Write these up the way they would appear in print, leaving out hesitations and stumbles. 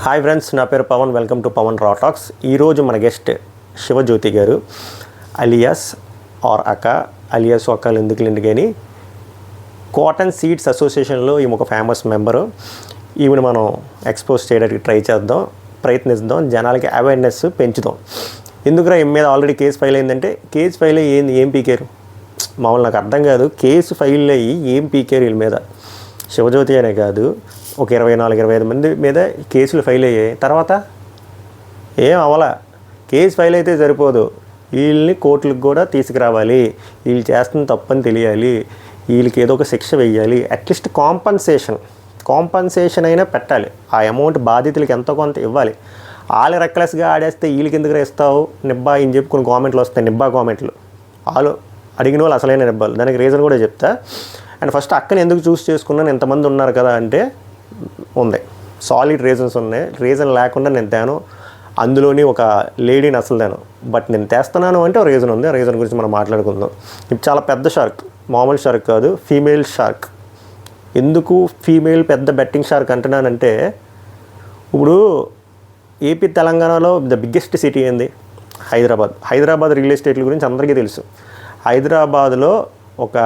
Hi friends, నా పేరు Pawan. Welcome to Pawan రా టాక్స్. ఈరోజు మన గెస్ట్ శివజ్యోతి గారు, అలియాస్ ఆర్ అక్క, అలియాస్ అక్కలు ఎందుకులేండి కానీ కాటన్ సీడ్స్ అసోసియేషన్లో ఈమె ఒక ఫేమస్ మెంబరు. ఈమెను మనం ఎక్స్పోజ్ చేయడానికి ప్రయత్నిద్దాం, జనాలకి అవేర్నెస్ పెంచుదాం. ఎందుకురా ఈమె మీద ఆల్రెడీ కేసు ఫైల్ అయిందంటే, కేసు ఫైల్ అయ్యి ఏం పీకారు మామూలు నాకు అర్థం కాదు. కేసు ఫైల్ అయ్యి ఏం పీకారు వీళ్ళ మీద? శివజ్యోతి అనే కాదు, ఒక 24-25 మంది మీద కేసులు ఫైల్ అయ్యాయి. తర్వాత ఏం అవ్వాలా? కేసు ఫైల్ అయితే సరిపోదు, వీళ్ళని కోర్టులకు కూడా తీసుకురావాలి. వీళ్ళు చేస్తున్న తప్పని తెలియాలి, వీళ్ళకి ఏదో ఒక శిక్ష వేయాలి. అట్లీస్ట్ కాంపన్సేషన్ అయినా పెట్టాలి. ఆ అమౌంట్ బాధితులకి ఎంతో కొంత ఇవ్వాలి. వాళ్ళు రెక్లెస్గా ఆడేస్తే వీళ్ళకి ఎందుకు ఇస్తావు నిబ్బా అని చెప్పి కొన్ని కామెంట్లు వస్తాయి, నిబ్బా కామెంట్లు. వాళ్ళు అడిగిన వాళ్ళు అసలైన నిబ్బాలు. దానికి రీజన్ కూడా చెప్తా. అండ్ ఫస్ట్ అక్కని ఎందుకు చూస్ చేసుకున్నాను, ఎంతమంది ఉన్నారు కదా అంటే ఉంది, సాలిడ్ రీజన్స్ ఉన్నాయి. రీజన్ లేకుండా నేను తేను, అందులోని ఒక లేడీని అసలు తేను. బట్ నేను తెస్తున్నాను అంటే ఒక రీజన్ ఉంది. ఆ రీజన్ గురించి మనం మాట్లాడుకుందాం. ఇది చాలా పెద్ద షార్క్, మామూలు షార్క్ కాదు, ఫీమేల్ షార్క్. ఎందుకు ఫీమేల్ పెద్ద బెట్టింగ్ షార్క్ అంటున్నానంటే, ఇప్పుడు ఏపీ తెలంగాణలో ద బిగ్గెస్ట్ సిటీ ఏంది? హైదరాబాద్ రియల్ ఎస్టేట్ల గురించి అందరికీ తెలుసు. హైదరాబాద్లో ఒక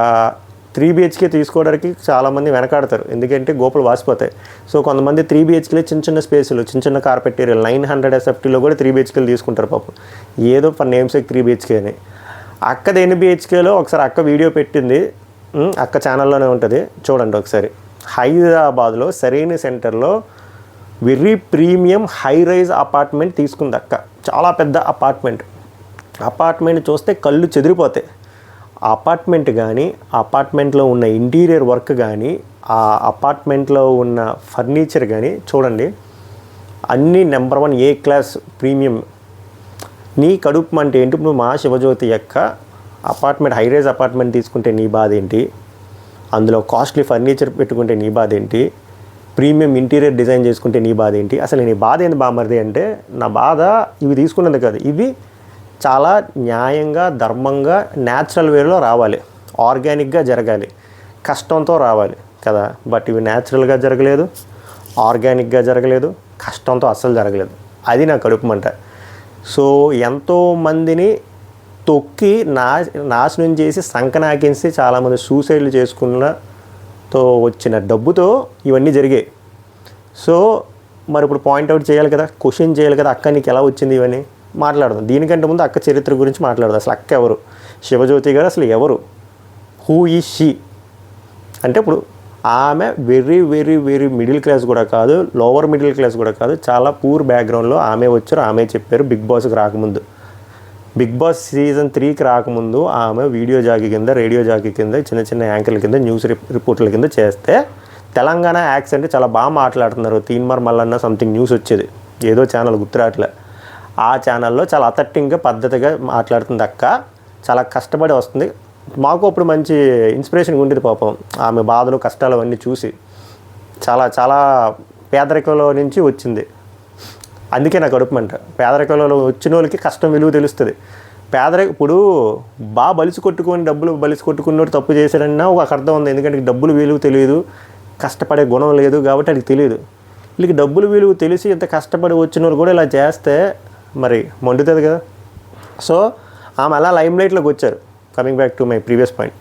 3 BHK తీసుకోవడానికి చాలామంది వెనకాడతారు, ఎందుకంటే గోపులు వాసిపోతాయి. సో కొంతమంది 3 BHKలో చిన్న స్పేసులు, చిన్న కార్పెట్ ఏరియాలు 900 SFTలో కూడా 3 BHKలు తీసుకుంటారు పాపం. ఏదో ఫర్ నేమ్ సేక్ 3 BHK అని. అక్కది ఎన్ని BHKలో ఒకసారి అక్క వీడియో పెట్టింది, అక్క ఛానల్లోనే ఉంటుంది, చూడండి ఒకసారి. హైదరాబాద్లో సరైన సెంటర్లో very premium high rise apartment తీసుకుంది అక్క. చాలా పెద్ద అపార్ట్మెంట్ చూస్తే కళ్ళు చెదిరిపోతాయి. ఆ అపార్ట్మెంట్ కానీ, ఆ అపార్ట్మెంట్లో ఉన్న ఇంటీరియర్ వర్క్ కానీ, ఆ అపార్ట్మెంట్లో ఉన్న ఫర్నిచర్ కానీ చూడండి, అన్నీ నెంబర్ 1 A క్లాస్ ప్రీమియం. నీ కడుపు అంటే ఏంటి? ఇప్పుడు మా శివజ్యోతి యొక్క అపార్ట్మెంట్, హై రైజ్ అపార్ట్మెంట్ తీసుకుంటే నీ బాధ ఏంటి? అందులో కాస్ట్లీ ఫర్నిచర్ పెట్టుకుంటే నీ బాధ ఏంటి? ప్రీమియం ఇంటీరియర్ డిజైన్ చేసుకుంటే నీ బాధ ఏంటి? అసలు నీ బాధ ఏంది బామర్ది అంటే, నా బాధ ఇవి తీసుకున్నది కాదు, ఇవి చాలా న్యాయంగా, ధర్మంగా, న్యాచురల్ వేలో రావాలి, ఆర్గానిక్గా జరగాలి, కష్టంతో రావాలి కదా. బట్ ఇవి న్యాచురల్గా జరగలేదు, ఆర్గానిక్గా జరగలేదు, కష్టంతో అస్సలు జరగలేదు. అది నా కడుపు మంట. సో ఎంతోమందిని తొక్కి నాశనం చేసి సంకనాకించి చాలామంది సూసైడ్లు చేసుకున్నతో వచ్చిన డబ్బుతో ఇవన్నీ జరిగాయి. సో మరి ఇప్పుడు పాయింట్అవుట్ చేయాలి కదా, క్వశ్చన్ చేయాలి కదా, అక్క నీకు ఎలా వచ్చింది ఇవన్నీ మాట్లాడదాం. దీనికంటే ముందు అక్క చరిత్ర గురించి మాట్లాడదాం. అసలు అక్క ఎవరు? శివజ్యోతి గారు అసలు ఎవరు? హూ ఈజ్ షీ అంటే, ఇప్పుడు ఆమె very very very middle class కూడా కాదు, లోవర్ మిడిల్ క్లాస్ కూడా కాదు, చాలా పూర్ బ్యాక్గ్రౌండ్లో ఆమె వచ్చారు. ఆమె చెప్పారు బిగ్ బాస్కి రాకముందు, బిగ్ బాస్ సీజన్ 3కి రాకముందు ఆమె వీడియో జాకీ కింద, రేడియో జాకీ కింద, చిన్న యాంకర్ల కింద, న్యూస్ రిపోర్టర్ల కింద చేస్తే తెలంగాణ యాక్సెంట్ చాలా బాగా మాట్లాడుతున్నారు. తీన్మార్ మల్లన్న సంథింగ్ న్యూస్ వచ్చేది, ఏదో ఛానల్ గుర్తురాట్లే. ఆ ఛానల్లో చాలా అథెంటిక్గా పద్ధతిగా మాట్లాడుతుంది అక్క. చాలా కష్టపడి వస్తుంది. మాకు అప్పుడు మంచి ఇన్స్పిరేషన్గా ఉండేది పాపం. ఆమె బాధలు కష్టాలు అవన్నీ చూసి చాలా పేదరికంలో నుంచి వచ్చింది. అందుకే నాకు కడుపుమంట. పేదరికంలో వచ్చిన వాళ్ళకి కష్టం విలువ తెలుస్తుంది. ఇప్పుడు బాగా డబ్బులు బలిసి కొట్టుకున్నోడు తప్పు చేశాడన్నా ఒక అర్థం ఉంది, ఎందుకంటే డబ్బులు విలువ తెలియదు, కష్టపడే గుణం లేదు కాబట్టి అది తెలియదు. వీళ్ళకి డబ్బులు విలువ తెలిసి ఇంత కష్టపడి వచ్చిన వాళ్ళు కూడా ఇలా చేస్తే మరి మండుతుంది కదా. సో ఆమె అలా లైమ్లైట్లోకి వచ్చారు. Coming back to my previous point,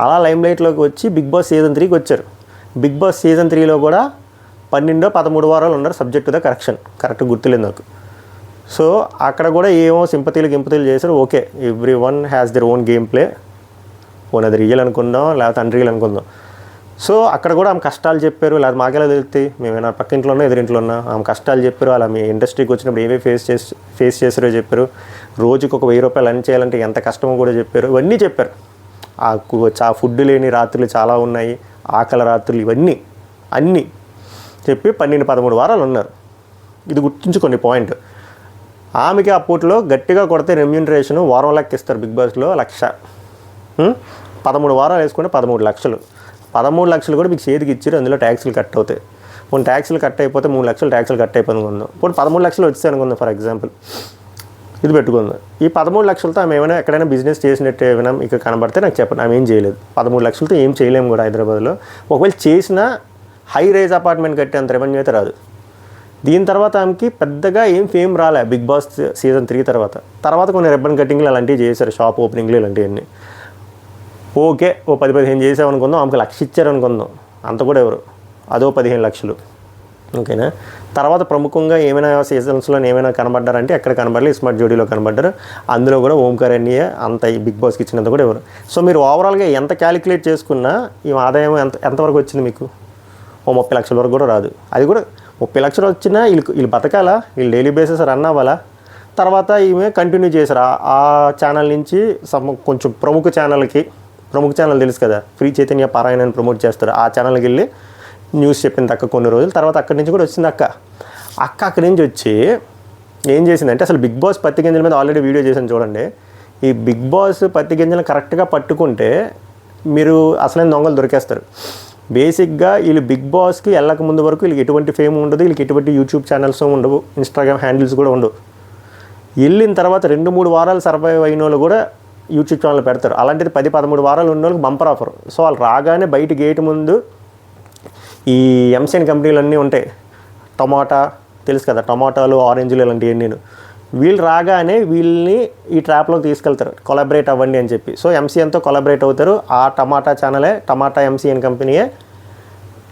అలా లైమ్లైట్లోకి వచ్చి బిగ్ బాస్ సీజన్ 3కి వచ్చారు. బిగ్ బాస్ సీజన్ 3లో కూడా 12-13 వారాలు ఉన్నారు, సబ్జెక్ట్ ద కరెక్ట్ గుర్తులేదు నాకు. సో అక్కడ కూడా ఏమో సింపతీలు చేశారు. Okay, every one has their own game play. అది రియల్ అనుకుందాం, లేకపోతే అన్రియల్ అనుకుందాం. సో అక్కడ కూడా ఆమె కష్టాలు చెప్పారు. లేదా మాకెలా తెలుస్తాయి, మేమైనా పక్కింట్లో ఉన్నా ఎదురింట్లో ఉన్నా. ఆమె కష్టాలు చెప్పారు, అలా మీ ఇండస్ట్రీకి వచ్చినప్పుడు ఏమేమి ఫేస్ చేసారో చెప్పారు. రోజుకి ఒక 1000 రూపాయలు అర్న్ చేయాలంటే ఎంత కష్టమో కూడా చెప్పారు. ఇవన్నీ చెప్పారు. ఆ ఫుడ్ లేని రాత్రులు చాలా ఉన్నాయి, ఆకలి రాత్రులు, ఇవన్నీ అన్నీ చెప్పి 12-13 వారాలు ఉన్నారు. ఇది గుర్తుంచుకోండి పాయింట్. ఆమెకి ఆ పూటలో గట్టిగా కొడితే రెమ్యూనరేషన్ వారం లెక్క ఇస్తారు బిగ్ బాస్లో, 1,00,000. 13 వారాలు వేసుకుంటే 13 లక్షలు. 13 లక్షలు కూడా మీకు చేతికి ఇచ్చారు, అందులో ట్యాక్సులు కట్ అవుతాయి. కొన్ని ట్యాక్సులు కట్ అయిపోతే 3 లక్షలు ట్యాక్సులు కట్ అయిపోయింది అనుకుందాం. ఇప్పుడు 13 లక్షలు వచ్చాయి అనుకుందాం ఫర్ ఎగ్జాంపుల్, ఇది పెట్టుకుందాం. ఈ 13 లక్షలతో ఆమె ఏమైనా ఎక్కడైనా బిజినెస్ చేసినట్టు ఏమైనా మీకు కనబడితే నాకు చెప్పండి. ఆమె ఏం చేయలేదు. 13 లక్షలతో ఏం చేయలేము కూడా హైదరాబాద్లో. ఒకవేళ చేసినా హై రైజ్ అపార్ట్మెంట్ కట్టేంత రెవెన్యూ అయితే రాదు. దీని తర్వాత ఆమెకి పెద్దగా ఏం ఫేమ్ రాలే బిగ్ బాస్ సీజన్ 3 తర్వాత కొన్ని రిబ్బన్ కటింగ్లు అలాంటివి చేశారు, షాప్ ఓపెనింగ్లు ఇలాంటివన్నీ. ఓకే, ఓ 10-15 చేసామనుకుందాం, ఆమెకు 1,00,000 ఇచ్చారనుకుందాం, అంత కూడా ఎవరు, అదో 15 లక్షలు. ఓకేనా. తర్వాత ప్రముఖంగా ఏమైనా సీజన్స్లో ఏమైనా కనబడ్డారంటే ఎక్కడ కనబడలేదు, స్మార్ట్ జోడీలో కనబడ్డారు. అందులో కూడా ఓంకార్ అన్నయ్య అంత ఈ బిగ్ బాస్కి ఇచ్చినంత కూడా ఎవరు. సో మీరు ఓవరాల్గా ఎంత క్యాలిక్యులేట్ చేసుకున్నా ఈ ఆదాయం ఎంతవరకు వచ్చింది మీకు? ఓ 30 లక్షల వరకు కూడా రాదు. అది కూడా 30 లక్షలు వచ్చినా వీళ్ళు బతకాలా, వీళ్ళు డైలీ బేసిస్ రన్ అవ్వాలా? తర్వాత ఈమె కంటిన్యూ చేశారు ఆ ఛానల్ నుంచి కొంచెం ప్రముఖ ఛానల్ తెలుసు కదా, ఫ్రీ చైతన్య పారాయణ ప్రమోట్ చేస్తారు. ఆ ఛానల్కి వెళ్ళి న్యూస్ చెప్పింది అక్క కొన్ని రోజులు. తర్వాత అక్కడి నుంచి కూడా వచ్చింది అక్క అక్కడి నుంచి వచ్చి ఏం చేసిందంటే, అసలు బిగ్ బాస్ పత్తి గింజల మీద ఆల్రెడీ వీడియో చేశాను చూడండి. ఈ బిగ్ బాస్ పత్తి గింజలను కరెక్ట్గా పట్టుకుంటే మీరు అసలైన దొంగలు దొరికేస్తారు. బేసిక్గా వీళ్ళు బిగ్ బాస్కి వెళ్ళక ముందు వరకు వీళ్ళకి ఎటువంటి ఫేమ్ ఉండదు, వీళ్ళకి ఎటువంటి యూట్యూబ్ ఛానల్స్ ఉండవు, ఇన్స్టాగ్రామ్ హ్యాండిల్స్ కూడా ఉండవు. వెళ్ళిన తర్వాత 2-3 వారాలు సర్వైవ్ అయిన వాళ్ళు కూడా యూట్యూబ్ ఛానల్ పెడతారు. అలాంటిది 10-13 వారాలు ఉన్న వాళ్ళకి బంపర్ ఆఫర్. సో వాళ్ళు రాగానే బయట గేట్ ముందు ఈ ఎంసీఎన్ కంపెనీలు అన్నీ ఉంటాయి, టమాటా తెలుసు కదా, టమాటాలు, ఆరెంజ్లు ఇలాంటివి. నేను వీళ్ళు రాగానే వీళ్ళని ఈ ట్రాప్లోకి తీసుకెళ్తారు, కొలాబరేట్ అవ్వండి అని చెప్పి. సో ఎంసీఎన్తో కొలాబరేట్ అవుతారు. ఆ టమాటా ఛానలే, టమాటా ఎంసీఎన్ కంపెనీయే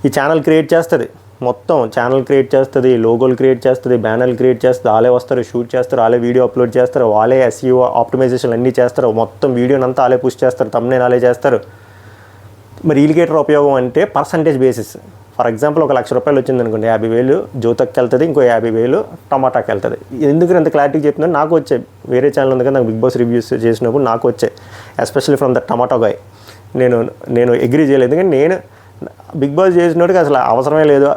ఈ ఛానల్ క్రియేట్ చేస్తుంది. మొత్తం ఛానల్ క్రియేట్ చేస్తుంది, లోగోలు క్రియేట్ చేస్తుంది, బ్యానర్లు క్రియేట్ చేస్తుంది. వాళ్ళే వస్తారు, షూట్ చేస్తారు, వాళ్ళే వీడియో అప్లోడ్ చేస్తారు, వాళ్ళే ఎస్ఈఓ ఆప్టిమైజేషన్ అన్నీ చేస్తారు. మొత్తం వీడియోని అంతా వాళ్ళే పుష్ చేస్తారు, తమ్నేల్ వాళ్ళే చేస్తారు. మరి ఈలిగేటర్ ఉపయోగం అంటే పర్సంటేజ్ బేసిస్. ఫర్ ఎగ్జాంపుల్ ఒక 1,00,000 రూపాయలు వచ్చింది అనుకోండి, 50,000 జ్యోతక్కి వెళ్తుంది, ఇంకో 50,000 టమాటాకి వెళ్తుంది. ఎందుకు ఇంత క్లారిటీ చెప్తున్నాను, నాకు వచ్చాయి, వేరే ఛానల్ ఉంది కదా నాకు బిగ్ బాస్ రివ్యూస్ చేసినప్పుడు నాకు వచ్చాయి, especially from the tomato guy. నేను అగ్రీ చేయలేదు, ఎందుకంటే నేను బిగ్ బాస్ చేసినోడికి అసలు అవసరమే లేదు.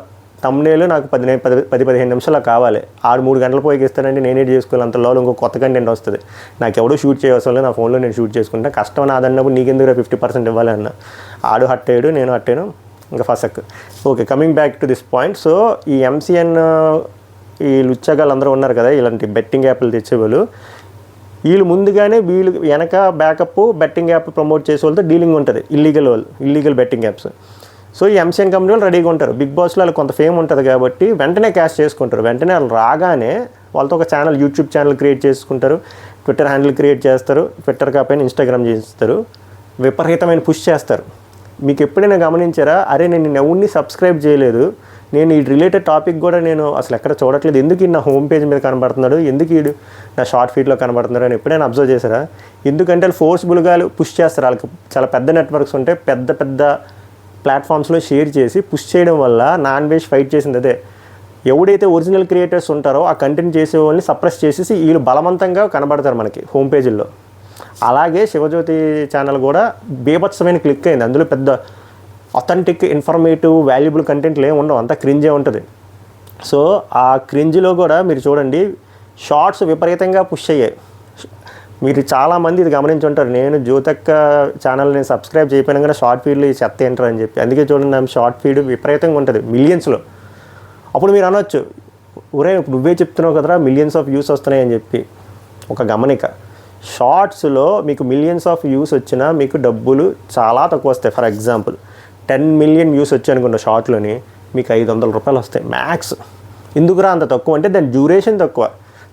తమ్నేలు నాకు 10-15 నిమిషాలు కావాలి, 6-3 గంటల పోయికి ఇస్తానంటే నేనే చేసుకోవాలి. అంత లోపల ఇంకో కొత్త కంటెంట్ వస్తుంది. నాకు ఎవడో షూట్ చేయవలసిన లేదు, నా ఫోన్లో నేను షూట్ చేసుకుంటా. కష్టం నాదన్నప్పుడు నీకెందుకు 50% ఇవ్వాలి అన్న. ఆడు హట్ అయ్యాడు, నేను హట్టాను, ఇంకా ఫసక్. Okay, coming back to this point. So ఈ ఎంసీఎన్ ఈ లుచ్చగాళ్ళు అందరూ ఉన్నారు కదా, ఇలాంటి బెట్టింగ్ యాప్లు తెచ్చేవాళ్ళు, వీళ్ళు ముందుగానే వీళ్ళు వెనక బ్యాకప్ బెట్టింగ్ యాప్ ప్రమోట్ చేసే వాళ్ళతో డీలింగ్ ఉంటుంది, ఇల్లీగల్ బెట్టింగ్ యాప్స్. సో ఈ ఎంసీఎన్ కంపెనీ వాళ్ళు రెడీగా ఉంటారు. బిగ్ బాస్లో వాళ్ళకి కొంత ఫేమ్ ఉంటుంది కాబట్టి వెంటనే క్యాష్ చేసుకుంటారు. వెంటనే వాళ్ళు రాగానే వాళ్ళతో ఒక ఛానల్, యూట్యూబ్ ఛానల్ క్రియేట్ చేసుకుంటారు, ట్విట్టర్ హ్యాండిల్ క్రియేట్ చేస్తారు, ట్విట్టర్ కాపైన ఇన్స్టాగ్రామ్ చేస్తారు, విపరీతమైన పుష్ చేస్తారు. మీకు ఎప్పుడైనా గమనించారా, అరే నేను ఎవరిని సబ్స్క్రైబ్ చేయలేదు, నేను ఈ రిలేటెడ్ టాపిక్ కూడా నేను అసలు ఎక్కడ చూడట్లేదు, ఎందుకు నా హోమ్ పేజ్ మీద కనబడుతున్నాడు, ఎందుకు వీడు నా షార్ట్ ఫీడ్లో కనబడుతున్నాడు అని ఎప్పుడైనా అబ్జర్వ్ చేశారా? ఎందుకంటే వాళ్ళు ఫోర్స్ఫుల్గా పుష్ చేస్తారు. వాళ్ళకి చాలా పెద్ద నెట్వర్క్స్ ఉంటాయి, పెద్ద ప్లాట్ఫామ్స్లో షేర్ చేసి పుష్ చేయడం వల్ల నాన్ వెజ్ ఫైట్ చేసింది అదే. ఎవడైతే ఒరిజినల్ క్రియేటర్స్ ఉంటారో ఆ కంటెంట్ చేసే వాళ్ళని సప్రెస్ చేసేసి వీళ్ళు బలవంతంగా కనబడతారు మనకి హోమ్ పేజీల్లో. అలాగే శివజ్యోతి ఛానల్ కూడా బీభత్సమైన క్లిక్ అయింది. అందులో పెద్ద అథెంటిక్, ఇన్ఫర్మేటివ్, వాల్యుబుల్ కంటెంట్లు ఏమి ఉండవు, అంతా క్రింజే ఉంటుంది. సో ఆ క్రింజ్లో కూడా మీరు చూడండి, షార్ట్స్ విపరీతంగా పుష్ అయ్యాయి. మీరు చాలామంది ఇది గమనించి ఉంటారు, నేను జ్యోతక్క ఛానల్ని సబ్స్క్రైబ్ చేయకపోయినా కానీ షార్ట్ ఫీడ్లు చెత్త ఏంటారు అని చెప్పి. అందుకే చూడండి, ఆమె షార్ట్ ఫీడ్ విపరీతంగా ఉంటుంది, మిలియన్స్లో. అప్పుడు మీరు అనొచ్చు, ఒరే నువ్వే చెప్తున్నావు కదరా మిలియన్స్ ఆఫ్ వ్యూస్ వస్తున్నాయి అని చెప్పి. ఒక గమనిక, షార్ట్స్లో మీకు మిలియన్స్ ఆఫ్ వ్యూస్ వచ్చినా మీకు డబ్బులు చాలా తక్కువ వస్తాయి. ఫర్ ఎగ్జాంపుల్ 10 మిలియన్ వ్యూస్ వచ్చాయి అనుకున్న షార్ట్లోని మీకు 500 రూపాయలు వస్తాయి మ్యాక్స్. ఎందుకురా అంత తక్కువ అంటే దాని డ్యూరేషన్ తక్కువ.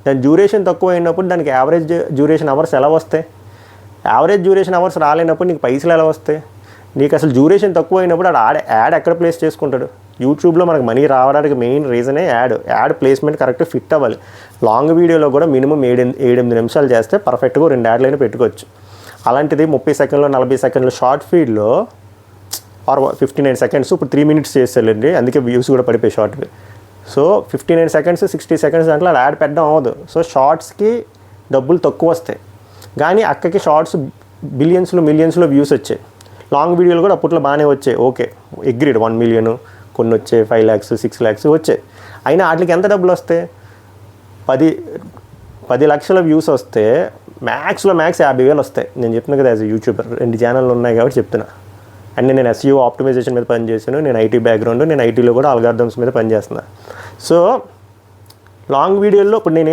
దాని డ్యూరేషన్ తక్కువ అయినప్పుడు దానికి యావరేజ్ డ్యూరేషన్ అవర్స్ ఎలా వస్తాయి? యావరేజ్ డ్యూరేషన్ అవర్స్ రాలేనప్పుడు నీకు పైసలు ఎలా వస్తాయి? నీకు అసలు డ్యూరేషన్ తక్కువ అయినప్పుడు యాడ్ ఎక్కడ ప్లేస్ చేసుకుంటాడు? యూట్యూబ్లో మనకు మనీ రావడానికి మెయిన్ రీజనే యాడ్ ప్లేస్మెంట్ కరెక్ట్ ఫిట్ అవ్వాలి. లాంగ్ వీడియోలో కూడా మినిమం 7-8 నిమిషాలు చేస్తే పర్ఫెక్ట్గా 2 యాడ్లైనా పెట్టుకోవచ్చు. అలాంటిది 30 సెకండ్లు 40 సెకండ్లు షార్ట్ ఫీడ్లో ఆర్ 59 సెకండ్స్, ఇప్పుడు 3 మినిట్స్ చేస్తారండి, అందుకే వ్యూస్ కూడా పడిపోయి షార్ట్వి. సో 59 సెకండ్స్ 60 సెకండ్స్ దాంట్లో యాడ్ పెట్టడం అవ్వదు. సో షార్ట్స్కి డబ్బులు తక్కువ వస్తాయి, కానీ అక్కకి షార్ట్స్ మిలియన్స్లో వ్యూస్ వచ్చాయి. లాంగ్ వీడియోలు కూడా అప్పట్లో బాగానే వచ్చాయి, ఓకే అగ్రీడ్, 1 మిలియన్, కొన్ని వచ్చాయి 5 lakhs 6 lakhs వచ్చాయి. అయినా వాటికి ఎంత డబ్బులు వస్తాయి? 10 లక్షల వ్యూస్ వస్తే మ్యాక్స్ 50,000 వస్తాయి. నేను చెప్తున్నా కదా, యాజ్ యూట్యూబర్ 2 ఛానళ్ళు ఉన్నాయి కాబట్టి చెప్తున్నా. అండ్ నేను ఎస్ఈఓ ఆప్టిమైజేషన్ మీద పనిచేసాను, నేను ఐటీ బ్యాక్గ్రౌండ్, నేను ఐటీలో కూడా అల్గారిథమ్స్ మీద పనిచేస్తున్నా. సో లాంగ్ వీడియోల్లో ఇప్పుడు నేను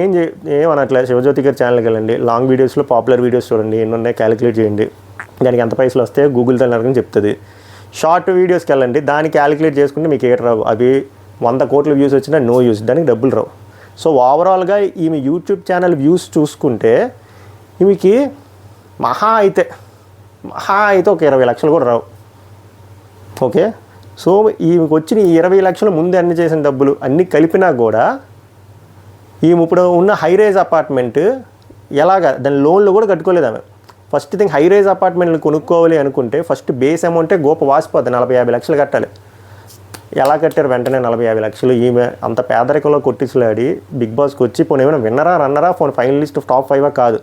ఏమనట్లే, శివజ్యోతి గారి ఛానల్కి వెళ్ళండి, లాంగ్ వీడియోస్లో పాపులర్ వీడియోస్ చూడండి, ఎన్ని ఉన్నాయి క్యాలిక్యులేట్ చేయండి, దానికి ఎంత పైసలు వస్తే గూగుల్ తనని చెప్తుంది. షార్ట్ వీడియోస్కి వెళ్ళండి, దాన్ని క్యాలిక్యులేట్ చేసుకుంటే మీకు ఏటి రావు. అవి 100 కోట్ల వ్యూస్ వచ్చినా నో యూస్, దానికి డబ్బులు రావు. సో ఓవరాల్గా ఈమె యూట్యూబ్ ఛానల్ వ్యూస్ చూసుకుంటే ఈమెకి మహా అయితే ఒక 20 లక్షలు కూడా రావు. ఓకే, సో ఈమెకు వచ్చిన ఈ 20 లక్షలు ముందు అన్ని చేసిన డబ్బులు అన్నీ కలిపినా కూడా ఈమె ఇప్పుడు ఉన్న హైరేజ్ అపార్ట్మెంట్ ఎలాగా దాని లోన్లు కూడా కట్టుకోలేదు ఆమె. ఫస్ట్ థింగ్ హైరేజ్ అపార్ట్మెంట్లు కొనుక్కోవాలి అనుకుంటే ఫస్ట్ బేస్ అమౌంటే గోప వాసిపోద్ది, 40-50 లక్షలు కట్టాలి. ఎలా కట్టారు వెంటనే 40-50 లక్షలు? ఈమె అంత పేదరికంలో కొట్టించలాడి బిగ్ బాస్కి వచ్చి పోనీ ఏమైనా విన్నరా రన్నరా, పోనీ ఫైనలిస్ట్ టాప్ 5 కాదు,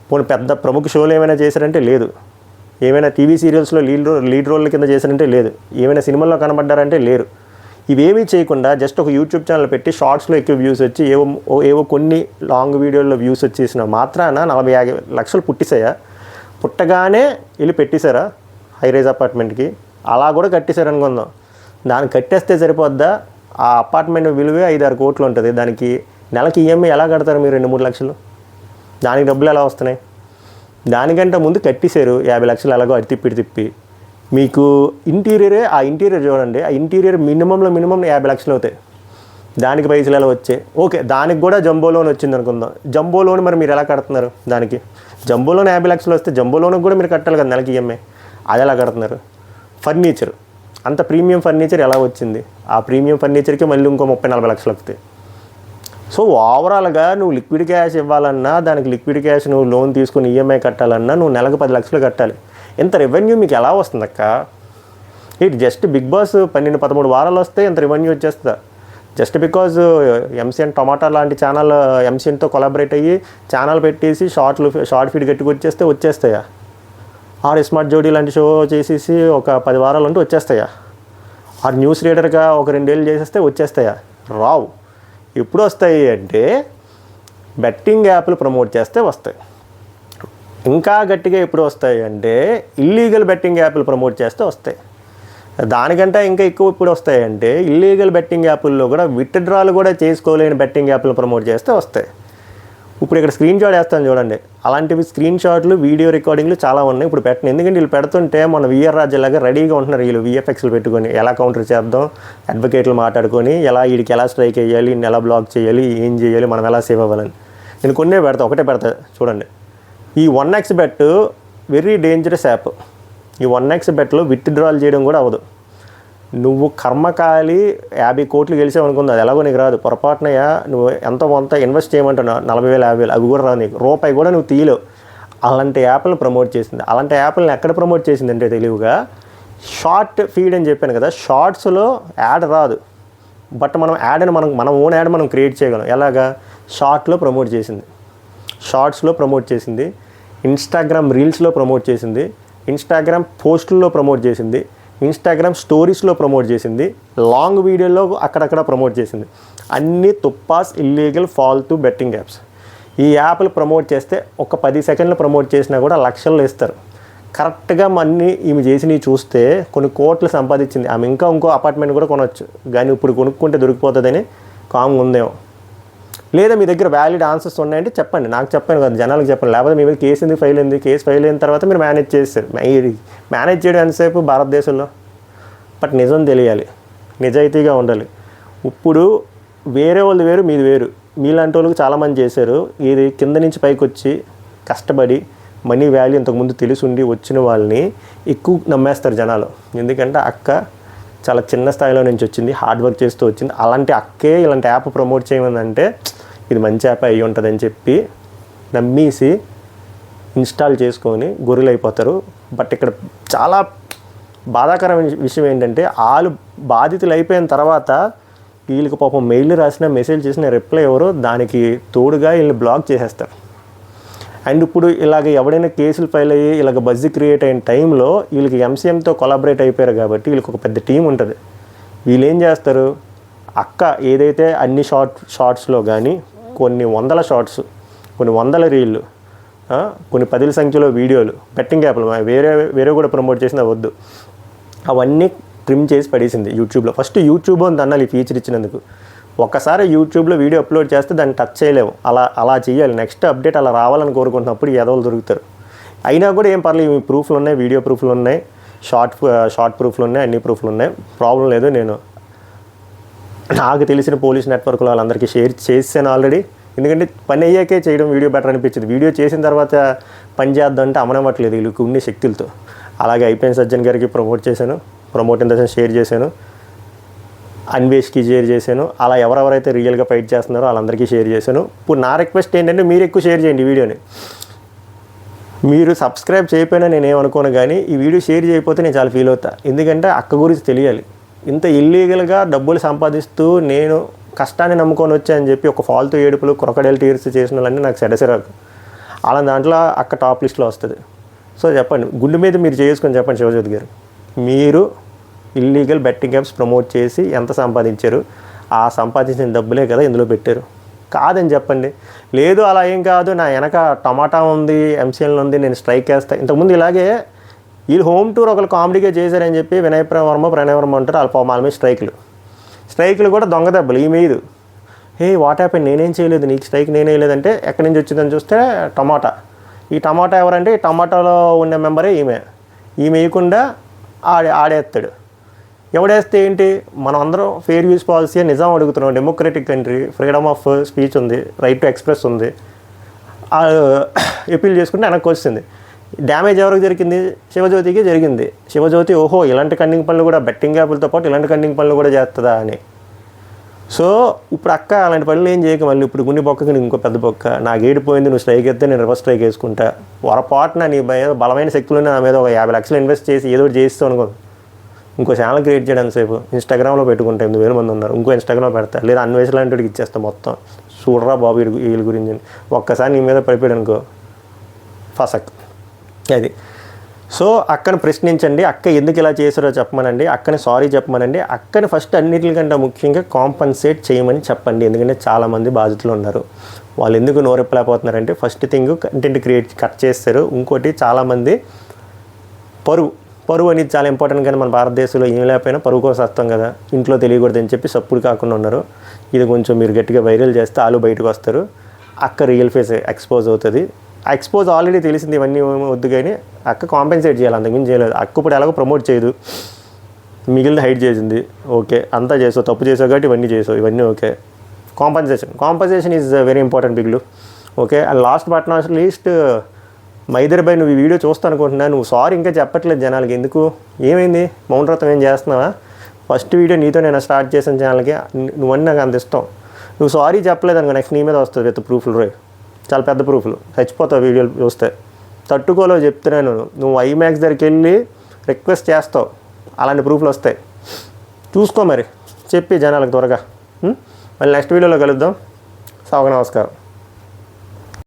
పోనీ పెద్ద ప్రముఖ షోలు ఏమైనా చేశారంటే లేదు, ఏమైనా టీవీ సీరియల్స్లో లీడ్ రోల్ కింద చేశారంటే లేదు, ఏమైనా సినిమాల్లో కనబడ్డారంటే లేరు. ఇవేమీ చేయకుండా జస్ట్ ఒక యూట్యూబ్ ఛానల్ పెట్టి షార్ట్స్లో ఎక్కువ వ్యూస్ వచ్చి ఏవో కొన్ని లాంగ్ వీడియోల్లో వ్యూస్ వచ్చేసిన మాత్రాన 40-50 లక్షలు పుట్టిసాయా? పుట్టగానే వెళ్ళి పెట్టేశారా హైరేజ్ అపార్ట్మెంట్కి? అలా కూడా కట్టేశారు అనుకుందాం. దానికి కట్టేస్తే సరిపోద్దా? ఆ అపార్ట్మెంట్ విలువే 5-6 కోట్లు ఉంటుంది. దానికి నెలకి ఈఎంఐ ఎలా కడతారు మీరు? 2-3 లక్షలు. దానికి డబ్బులు ఎలా వస్తున్నాయి? దానికంటే ముందు కట్టేశారు 50 లక్షలు ఎలాగో అటు తిప్పి. మీకు ఇంటీరియరే, ఆ ఇంటీరియర్ చూడండి, ఆ ఇంటీరియర్ మినిమం 50 లక్షలు అవుతాయి. దానికి పైసలు ఎలా వచ్చాయి? ఓకే, దానికి కూడా జంబో లోన్ వచ్చింది అనుకుందాం. జంబో లోన్ మరి మీరు ఎలా కడుతున్నారు? దానికి జంబో లోన్ 50 లక్షలు వస్తే జంబో లోన్కి కూడా మీరు కట్టాలి కదా నెలకి ఈఎంఐ. అది ఎలా కడుతున్నారు? ఫర్నిచర్, అంత ప్రీమియం ఫర్నిచర్ ఎలా వచ్చింది? ఆ ప్రీమియం ఫర్నిచర్కి మళ్ళీ ఇంకో 30-40 లక్షలు వస్తాయి. సో ఓవరాల్గా నువ్వు లిక్విడ్ క్యాష్ ఇవ్వాలన్నా, దానికి లిక్విడ్ క్యాష్ నువ్వు లోన్ తీసుకుని ఈఎంఐ కట్టాలన్నా నువ్వు నెలకు 10 లక్షలు కట్టాలి. ఇంత రెవెన్యూ మీకు ఎలా వస్తుంది అక్క? ఇటు జస్ట్ బిగ్ బాస్ 12-13 వారాలు వస్తే ఇంత రెవెన్యూ వచ్చేస్తుందా? జస్ట్ బికాజ్ ఎంసీఎన్ టొమాటో లాంటి ఛానల్ ఎంసీఎన్తో కొలాబరేట్ అయ్యి ఛానల్ పెట్టేసి షార్ట్ ఫీడ్ వచ్చేస్తాయా? ఆర్ స్మార్ట్ జోడీ లాంటి షో చేసేసి ఒక 10 వారాలు అంటూ వచ్చేస్తాయా? ఆర్ న్యూస్ రీడర్గా ఒక 2 ఏళ్ళు చేసేస్తే వచ్చేస్తాయా? రావు. ఎప్పుడు వస్తాయి అంటే బెట్టింగ్ యాప్లు ప్రమోట్ చేస్తే వస్తాయి. ఇంకా గట్టిగా ఎప్పుడు వస్తాయి అంటే ఇల్లీగల్ బెట్టింగ్ యాప్లు ప్రమోట్ చేస్తే వస్తాయి. దానికంటే ఇంకా ఎక్కువ ఇప్పుడు వస్తాయి అంటే ఇల్లీగల్ బెట్టింగ్ యాప్ల్లో కూడా విత్డ్రాలు కూడా చేసుకోలేని బెట్టింగ్ యాప్లు ప్రమోట్ చేస్తే వస్తాయి. ఇప్పుడు ఇక్కడ స్క్రీన్ షాట్ వేస్తాను చూడండి, అలాంటివి స్క్రీన్ షాట్లు వీడియో రికార్డింగ్లు చాలా ఉన్నాయి. ఇప్పుడు పెట్టను, ఎందుకంటే వీళ్ళు పెడుతుంటే మన వీఆర్ రాజ్యలాగా రెడీగా ఉంటున్నారు. వీళ్ళు విఎఫ్ఎక్స్లు పెట్టుకొని ఎలా కౌంటర్ చేద్దాం, అడ్వకేట్లు మాట్లాడుకొని వీడికి ఎలా స్ట్రైక్ వేయాలి, ఎలా బ్లాక్ చేయాలి, ఏం చేయాలి, మనం ఎలా సేవ్ అవ్వాలని. నేను కొన్నే ఒకటే పెడతా చూడండి. ఈ 1x bet very dangerous app. ఈ 1x బెట్లో విత్డ్రాల్ చేయడం కూడా అవ్వదు. నువ్వు కర్మకాలి 50 కోట్లు గెలిచావు అనుకుంది, అది ఎలాగో నీకు రాదు. పొరపాటునయ్యా నువ్వు ఎంతో కొంత ఇన్వెస్ట్ చేయమంటున్నావు, 40,000 50,000 అవి కూడా రావు నీకు, రూపాయి కూడా నువ్వు తీయలేవు. అలాంటి యాప్లను ప్రమోట్ చేసింది. అలాంటి యాప్లను ఎక్కడ ప్రమోట్ చేసిందంటే తెలివిగా షార్ట్ ఫీడ్ అని చెప్పాను కదా, షార్ట్స్లో యాడ్ రాదు, బట్ మనం యాడ్ని మన ఓన్ యాడ్ మనం క్రియేట్ చేయగలం. ఎలాగా? షార్ట్లో ప్రమోట్ చేసింది, షార్ట్స్లో ప్రమోట్ చేసింది, ఇన్స్టాగ్రామ్ రీల్స్లో ప్రమోట్ చేసింది, ఇన్స్టాగ్రామ్ పోస్టుల్లో ప్రమోట్ చేసింది, ఇన్స్టాగ్రామ్ స్టోరీస్లో ప్రమోట్ చేసింది, లాంగ్ వీడియోలో అక్కడక్కడ ప్రమోట్ చేసింది. అన్నీ తుప్పాస్ ఇల్లీగల్ ఫాల్తూ బెట్టింగ్ యాప్స్. ఈ యాప్లు ప్రమోట్ చేస్తే ఒక 10 సెకండ్లు ప్రమోట్ చేసినా కూడా లక్షల్లో ఇస్తారు. కరెక్ట్గా అన్నీ ఈమె చేసినవి చూస్తే కొన్ని కోట్లు సంపాదించింది. ఆమె ఇంకో అపార్ట్మెంట్ కూడా కొనవచ్చు, కానీ ఇప్పుడు కొనుక్కుంటే దొరికిపోతుందని కామ్గా ఉందేమో. లేదా మీ దగ్గర వ్యాలిడ్ ఆన్సర్స్ ఉన్నాయంటే చెప్పండి, నాకు చెప్పండి కదా, జనాలకు చెప్పండి. లేకపోతే మీ మీద కేసు ఎందుకు ఫైల్ అయింది, కేసు ఫైల్ అయిన తర్వాత మీరు మేనేజ్ చేస్తారు. మేనేజ్ చేయడం ఎంతసేపు భారతదేశంలో? బట్ నిజం తెలియాలి, నిజాయితీగా ఉండాలి. ఇప్పుడు వేరే వాళ్ళు వేరు, మీది వేరు. మీలాంటి వాళ్ళకి చాలామంది చేశారు. ఇది కింద నుంచి పైకి వచ్చి కష్టపడి మనీ వాల్యూ ఇంతకుముందు తెలిసి వచ్చిన వాళ్ళని ఎక్కువ నమ్మేస్తారు జనాలు. ఎందుకంటే అక్క చాలా చిన్న స్థాయిలో నుంచి వచ్చింది, హార్డ్ వర్క్ చేస్తూ వచ్చింది. అలాంటి అక్కే ఇలాంటి యాప్ ప్రమోట్ చేయమందంటే ఇది మంచి యాప్ అయ్యి ఉంటుందని చెప్పి నమ్మేసి ఇన్స్టాల్ చేసుకొని గొర్రెలు అయిపోతారు. బట్ ఇక్కడ చాలా బాధాకరమైన విషయం ఏంటంటే వాళ్ళు బాధితులు అయిపోయిన తర్వాత వీళ్ళకి పాపం మెయిల్ రాసిన మెసేజ్ చేసిన రిప్లై ఎవరో దానికి తోడుగా వీళ్ళని బ్లాక్ చేసేస్తారు. అండ్ ఇప్పుడు ఇలాగ ఎవడైనా కేసులు ఫైల్ అయ్యి ఇలాగ బజ్ క్రియేట్ అయిన టైంలో వీళ్ళకి ఎంసీఎంతో కొలాబరేట్ అయిపోయారు కాబట్టి వీళ్ళకి ఒక పెద్ద టీం ఉంటుంది. వీళ్ళు ఏం చేస్తారు, అక్క ఏదైతే అన్ని షార్ట్స్లో కానీ కొన్ని 100 షార్ట్స్, కొన్ని 100 రీళ్ళు, కొన్ని 10ల సంఖ్యలో వీడియోలు బెట్టింగ్ యాప్లు వేరే కూడా ప్రమోట్ చేసినా వద్దు, అవన్నీ ట్రిమ్ చేసి పడేసింది యూట్యూబ్లో. ఫస్ట్ యూట్యూబ్ అని అన్నాలి ఈ ఫీచర్ ఇచ్చినందుకు. ఒక్కసారి యూట్యూబ్లో వీడియో అప్లోడ్ చేస్తే దాన్ని టచ్ చేయలేము, అలా చేయాలి. నెక్స్ట్ అప్డేట్ అలా రావాలని కోరుకుంటున్నప్పుడు ఎదవలు దొరుకుతారు. అయినా కూడా ఏం పర్లేదు, ప్రూఫ్లు ఉన్నాయి, వీడియో ప్రూఫ్లు ఉన్నాయి, షార్ట్ ప్రూఫ్లు ఉన్నాయి, అన్ని ప్రూఫ్లు ఉన్నాయి, ప్రాబ్లం లేదు. నేను నాకు తెలిసిన పోలీస్ నెట్వర్క్లో వాళ్ళందరికీ షేర్ చేశాను ఆల్రెడీ. ఎందుకంటే పని అయ్యాకే చేయడం వీడియో బెటర్ అనిపించింది. వీడియో చేసిన తర్వాత పని చేద్దాం అంటే అమనవ్వట్లేదు వీళ్ళకి ఉండే శక్తులతో. అలాగే ఐపీఎన్ సజ్జన్ గారికి ప్రమోట్ చేశాను, promote in the sense share చేశాను, అన్వేష్కి షేర్ చేశాను. అలా ఎవరెవరైతే రియల్గా ఫైట్ చేస్తున్నారో వాళ్ళందరికీ షేర్ చేశాను. ఇప్పుడు నా రిక్వెస్ట్ ఏంటంటే మీరు ఎక్కువ షేర్ చేయండి ఈ వీడియోని. మీరు సబ్స్క్రైబ్ చేయకపోయినా నేనేమనుకోను, కానీ ఈ వీడియో షేర్ చేయకపోతే నేను చాలా ఫీల్ అవుతా. ఎందుకంటే అక్క గురించి తెలియాలి. ఇంత ఇల్లీగల్గా డబ్బులు సంపాదిస్తూ నేను కష్టాన్ని నమ్ముకొని వచ్చాయని చెప్పి ఒక ఫాల్తూ ఏడుపులు క్రొకడైల్ టీర్స్ చేసిన వాళ్ళన్నీ నాకు సెడసిరాకు. అలా దాంట్లో అక్క టాప్ లిస్ట్లో వస్తుంది. సో చెప్పండి, గుండె మీద మీరు చేసుకొని చెప్పండి శివజ్యోతి గారు, మీరు ఇల్లీగల్ బెట్టింగ్ యాప్స్ ప్రమోట్ చేసి ఎంత సంపాదించారు? ఆ సంపాదించిన డబ్బులే కదా ఇందులో పెట్టారు కాదని చెప్పండి. లేదు అలా ఏం కాదు, నా వెనక టమాటా ఉంది, ఎంసీఎల్ ఉంది, నేను స్ట్రైక్ వేస్తాను. ఇంతకుముందు ఇలాగే వీళ్ళు హోమ్ టూర్ ఒకరు కామెడీగా చేశారని చెప్పి వినయ్ ప్రణయ్ వర్మ అంటారు. వాళ్ళ మీద స్ట్రైకులు కూడా దొంగ దెబ్బలు. ఈ మీద వాట్ హ్యాపెన్, నేనేం చేయలేదు, నీకు స్ట్రైక్ నేనే లేదంటే ఎక్కడి నుంచి వచ్చిందని చూస్తే ఈ టమాటా ఎవరంటే ఈ టమాటాలో ఉన్న మెంబరే ఈమె వేయకుండా ఆడేస్తాడు. ఎవడేస్తే ఏంటి, మనం అందరం ఫెయిర్ యూజ్ పాలసీ నిజం అడుగుతున్నాం. Democratic country, freedom of speech ఉంది, రైట్ టు ఎక్స్ప్రెస్ ఉంది. అపీల్ చేసుకుంటే వెనక్కి వచ్చింది. డ్యామేజ్ ఎవరికి జరిగింది? శివజ్యోతికి జరిగింది. శివజ్యోతి ఓహో ఇలాంటి కన్నింగ్ పనులు కూడా, బెట్టింగ్ యాప్లతో పాటు ఇలాంటి కన్నింగ్ పనులు కూడా చేస్తుందా అని. సో ఇప్పుడు అక్క అలాంటి పనులు ఏం చేయక మళ్ళీ ఇప్పుడు గుండె బొక్కకి ఇంకో పెద్ద బొక్క, నాకు ఏడిపోయింది, నువ్వు స్ట్రైక్ ఎత్తే నేను రివర్స్ స్ట్రైక్ వేసుకుంటా, పొరపాటున నీ బలమైన శక్తులు నా మీద ఒక 50 లక్షలు ఇన్వెస్ట్ చేసి ఏదో ఒకటి చేస్తావు అనుకో, ఇంకో ఛానల్ క్రియేట్ చేయడానికి సేపు ఇన్స్టాగ్రామ్లో పెట్టుకుంటా, 8,000 మంది ఉన్నారు, ఇంకో ఇన్స్టాగ్రామ్లో పెడతా, లేదా అన్వేషణ లాంటికి ఇచ్చేస్తాం మొత్తం, చూడరా బాబు వీళ్ళ గురించి ఒక్కసారి నీ మీద పడిపోయాడు అనుకో ఫసక్ అది. సో అక్కను ప్రశ్నించండి, అక్క ఎందుకు ఇలా చేశారో చెప్పమనండి, అక్కని సారీ చెప్పమనండి, అక్కని ఫస్ట్ అన్నిటికంటే ముఖ్యంగా కాంపన్సేట్ చేయమని చెప్పండి. ఎందుకంటే చాలామంది బాధితులు ఉన్నారు, వాళ్ళు ఎందుకు నోరెప్పలేకపోతున్నారంటే ఫస్ట్ థింగ్ కంటెంట్ కట్ చేస్తారు. ఇంకోటి చాలామంది పరువు అనేది చాలా ఇంపార్టెంట్, కానీ మన భారతదేశంలో ఏం లేకపోయినా పరువు కోసం వస్తాం కదా, ఇంట్లో తెలియకూడదని చెప్పి సప్పుడు కాకుండా ఉన్నారు. ఇది కొంచెం మీరు గట్టిగా వైరల్ చేస్తే వాళ్ళు బయటకు వస్తారు, అక్క రియల్ ఫేస్ ఎక్స్పోజ్ అవుతుంది. ఎక్స్పోజ్ ఆల్రెడీ తెలిసింది, ఇవన్నీ వద్దు, కానీ అక్క కాంపెన్సేట్ చేయాలి, అంతకుమించి చేయలేదు. అక్క ఇప్పుడు ఎలాగో ప్రమోట్ చేయదు, మిగిలిన హైడ్ చేసింది, ఓకే అంతా చేసావు, తప్పు చేసావు కాబట్టి ఇవన్నీ చేసావు, ఇవన్నీ okay. Compensation is very important బిగ్లు. Okay, and last but not least మైదర్బాయ్, నువ్వు ఈ వీడియో చూస్తా అనుకుంటున్నా, నువ్వు సారీ ఇంకా చెప్పట్లేదు జనాలకి, ఎందుకు, ఏమైంది, మౌనవ్రతం ఏం చేస్తున్నావా? ఫస్ట్ వీడియో నీతో నేను స్టార్ట్ చేసిన ఛానల్కి, నువ్వన్నీ నాకు అంత ఇష్టం, నువ్వు సారీ చెప్పలేదు అనుకో నెక్స్ట్ నీ మీద వస్తుంది విత్ ప్రూఫ్లు, చాలా పెద్ద ప్రూఫ్లు, చచ్చిపోతావు వీడియోలు చూస్తే, తట్టుకోలో చెప్తున్నాను. నువ్వు ఐమాక్స్ దగ్గరికి వెళ్ళి రిక్వెస్ట్ చేస్తావు, అలాంటి ప్రూఫ్లు వస్తాయి, చూసుకో మరి, చెప్పి జనాలకు త్వరగా. మళ్ళీ నెక్స్ట్ వీడియోలో కలుద్దాం. నమస్కారం.